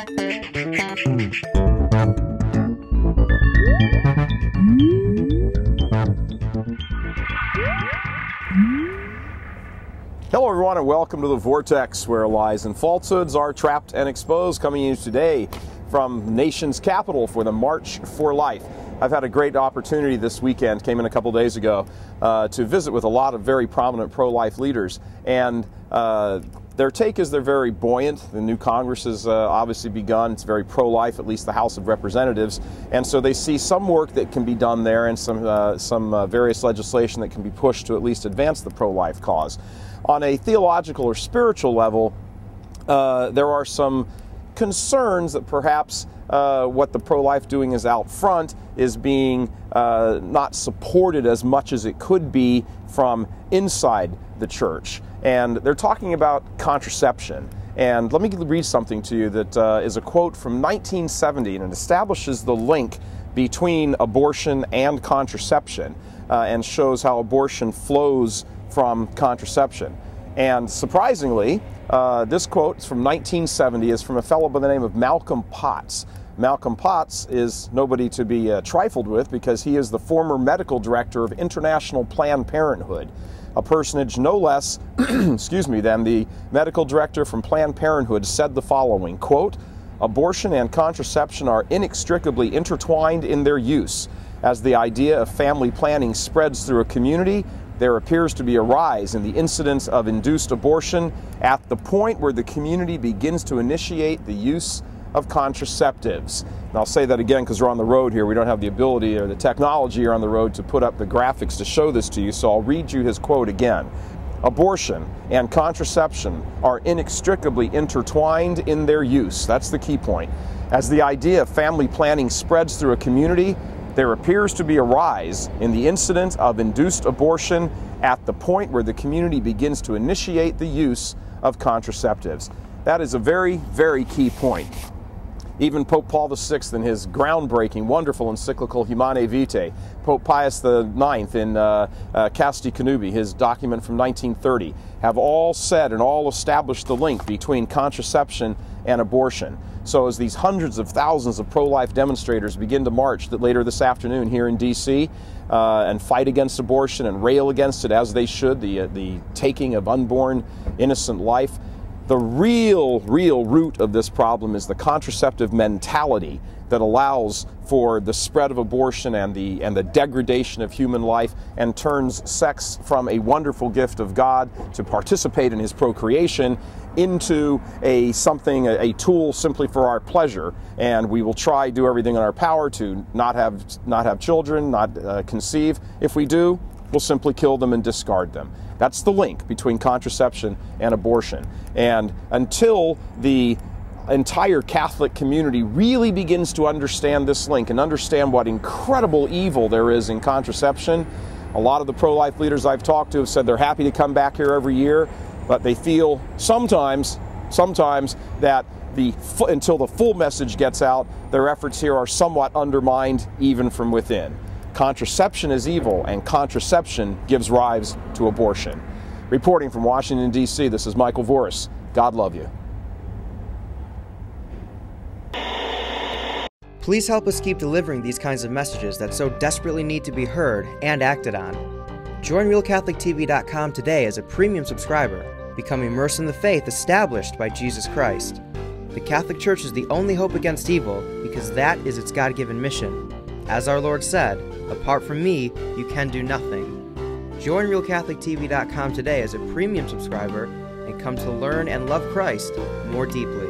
Hello everyone and welcome to The Vortex, where lies and falsehoods are trapped and exposed, coming to you today from the nation's capital for the March for Life. I've had a great opportunity this weekend, came in a couple days ago, to visit with a lot of very prominent pro-life leaders, and their take is they're very buoyant. The new Congress has obviously begun. It's very pro-life, at least the House of Representatives, and so they see some work that can be done there and some various legislation that can be pushed to at least advance the pro-life cause. On a theological or spiritual level, there are some concerns that perhaps what the pro-life doing is out front is being not supported as much as it could be from inside the church. And they're talking about contraception. And let me read something to you that is a quote from 1970, and it establishes the link between abortion and contraception and shows how abortion flows from contraception. And surprisingly, this quote is from 1970, is from a fellow by the name of Malcolm Potts. Malcolm Potts is nobody to be trifled with, because he is the former medical director of International Planned Parenthood, a personage no less excuse me, than the medical director from Planned Parenthood said the following, quote, "Abortion and contraception are inextricably intertwined in their use. As the idea of family planning spreads through a community, there appears to be a rise in the incidence of induced abortion at the point where the community begins to initiate the use of contraceptives." And I'll say that again because we're on the road here. We don't have the ability or the technology here on the road to put up the graphics to show this to you, so I'll read you his quote again. "Abortion and contraception are inextricably intertwined in their use." That's the key point. "As the idea of family planning spreads through a community, there appears to be a rise in the incidence of induced abortion at the point where the community begins to initiate the use of contraceptives." That is a very, very key point. Even Pope Paul VI in his groundbreaking, wonderful encyclical Humanae Vitae, Pope Pius IX in Casti Connubii, his document from 1930, have all said and all established the link between contraception and abortion. So as these hundreds of thousands of pro-life demonstrators begin to march later this afternoon here in D.C. And fight against abortion and rail against it as they should, the taking of unborn innocent life, the real root of this problem is the contraceptive mentality that allows for the spread of abortion and the degradation of human life, and turns sex from a wonderful gift of God to participate in His procreation into a tool simply for our pleasure. And we will try do everything in our power to not have children, not conceive. If we do, we'll simply kill them and discard them. That's the link between contraception and abortion. And until the entire Catholic community really begins to understand this link and understand what incredible evil there is in contraception, a lot of the pro-life leaders I've talked to have said they're happy to come back here every year, but they feel sometimes that until the full message gets out, their efforts here are somewhat undermined even from within. Contraception is evil, and contraception gives rise to abortion. Reporting from Washington, D.C., this is Michael Voris. God love you. Please help us keep delivering these kinds of messages that so desperately need to be heard and acted on. Join RealCatholicTV.com today as a premium subscriber. Become immersed in the faith established by Jesus Christ. The Catholic Church is the only hope against evil because that is its God-given mission. As our Lord said, "Apart from me, you can do nothing." Join RealCatholicTV.com today as a premium subscriber and come to learn and love Christ more deeply.